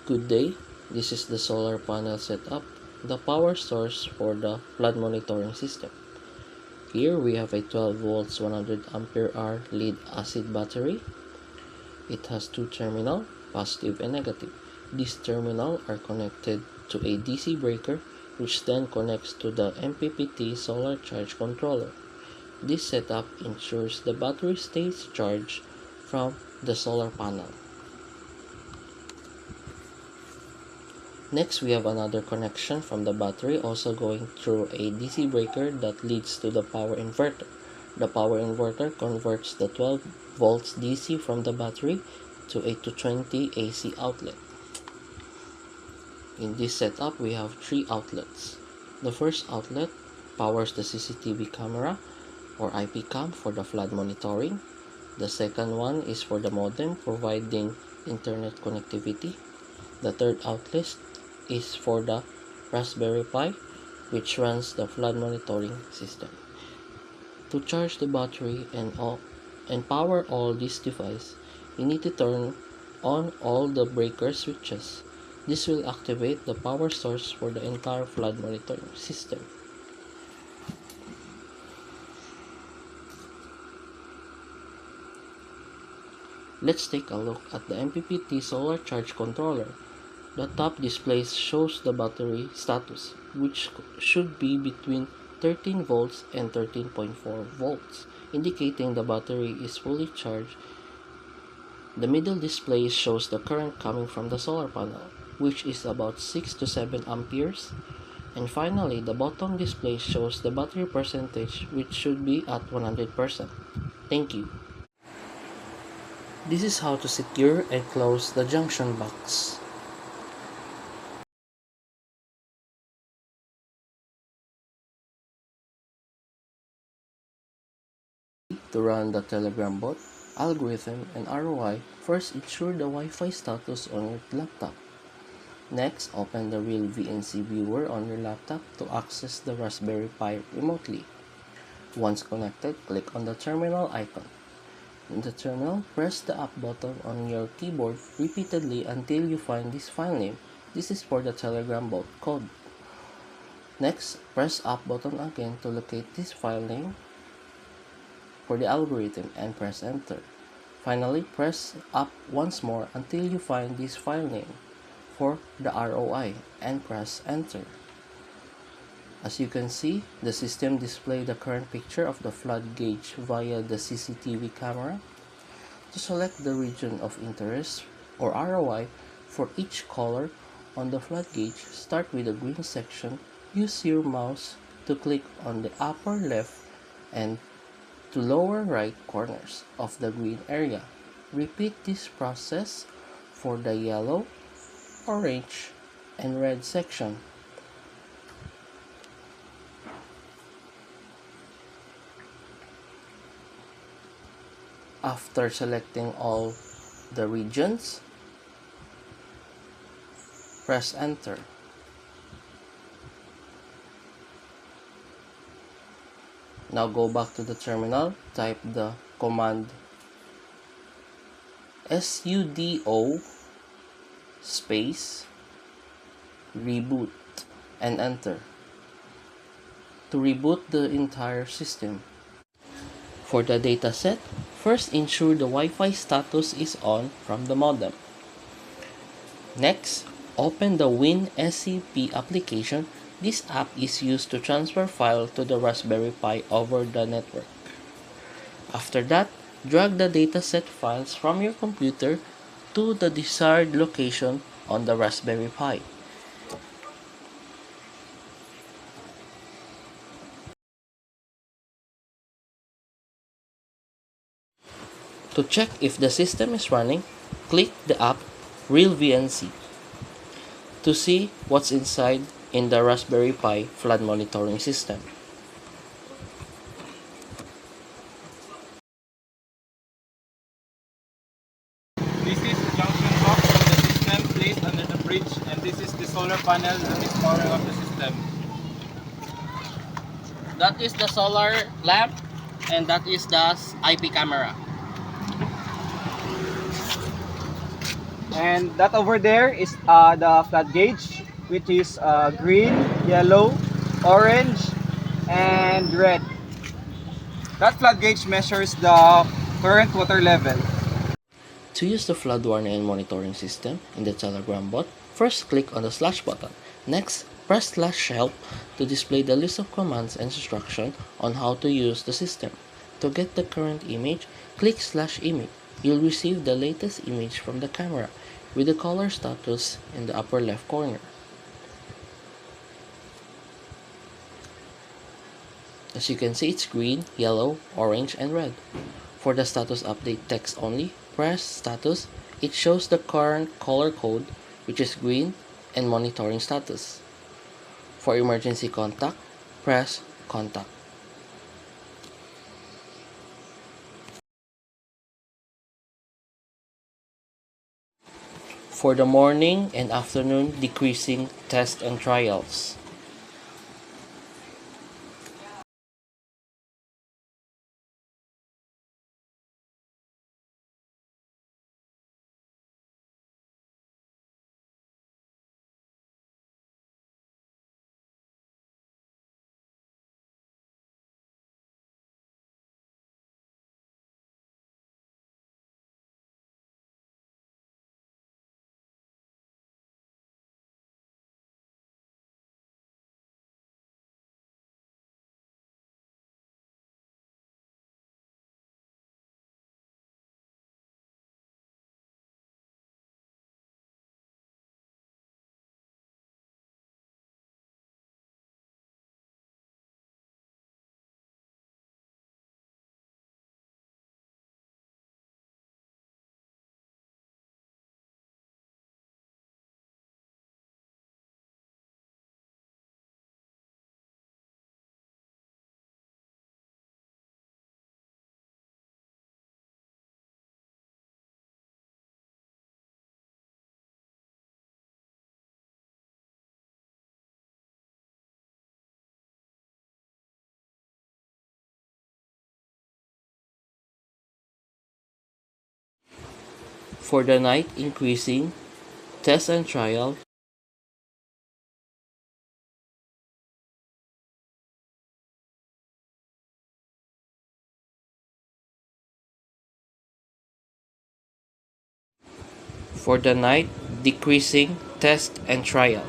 Good day, this is the solar panel setup, the power source for the flood monitoring system. Here we have a 12 volts 100 ampere hour lead acid battery. It has two terminals, positive and negative. These terminals are connected to a DC breaker which then connects to the MPPT solar charge controller. This setup ensures the battery stays charged from the solar panel. Next, we have another connection from the battery also going through a DC breaker that leads to the power inverter. The power inverter converts the 12 volts DC from the battery to a 220 AC outlet. In this setup, we have three outlets. The first outlet powers the CCTV camera or IP cam for the flood monitoring. The second one is for the modem providing internet connectivity. The third outlet is for the Raspberry Pi, which runs the flood monitoring system. To charge the battery and power all these devices, you need to turn on all the breaker switches. This will activate the power source for the entire flood monitoring system. Let's take a look at the MPPT solar charge controller. The top display shows the battery status, which should be between 13 volts and 13.4 volts, indicating the battery is fully charged. The middle display shows the current coming from the solar panel, which is about 6 to 7 amperes. And finally, the bottom display shows the battery percentage, which should be at 100%. Thank you. This is how to secure and close the junction box. To run the Telegram bot, algorithm, and ROI, first ensure the Wi-Fi status on your laptop. Next, open the real VNC viewer on your laptop to access the Raspberry Pi remotely. Once connected, click on the terminal icon. In the terminal, press the up button on your keyboard repeatedly until you find this file name. This is for the Telegram bot code. Next, press up button again to locate this file name for the algorithm and press enter. Finally, press up once more until you find this file name for the ROI and press enter. As you can see, the system displays the current picture of the flood gauge via the CCTV camera. To select the region of interest or ROI for each color on the flood gauge, start with the green section. Use your mouse to click on the upper left and to lower right corners of the green area. Repeat this process for the yellow, orange, and red section. After selecting all the regions, press enter. Now go back to the terminal, type the command sudo space reboot and enter to reboot the entire system. For the dataset, first ensure the Wi-Fi status is on from the modem. Next, open the WinSCP application. This app is used to transfer files to the Raspberry Pi over the network. After that, drag the dataset files from your computer to the desired location on the Raspberry Pi. To check if the system is running, click the app Real VNC to see what's inside in the Raspberry Pi flood monitoring system. This is the junction box of the system placed under the bridge, and this is the solar panel that is powering up the system. That is the solar lamp and that is the IP camera. And that over there is the flood gauge, which is green, yellow, orange, and red. That flood gauge measures the current water level. To use the flood warning and monitoring system in the Telegram bot, first click on the slash button. Next, press slash help to display the list of commands and instructions on how to use the system. To get the current image, click slash image. You'll receive the latest image from the camera with the color status in the upper left corner. As you can see, it's green, yellow, orange, and red. For the status update text only, press status. It shows the current color code, which is green, and monitoring status. For emergency contact, press contact. For the morning and afternoon decreasing test and trials. For the night increasing test and trial. For the night decreasing test and trial.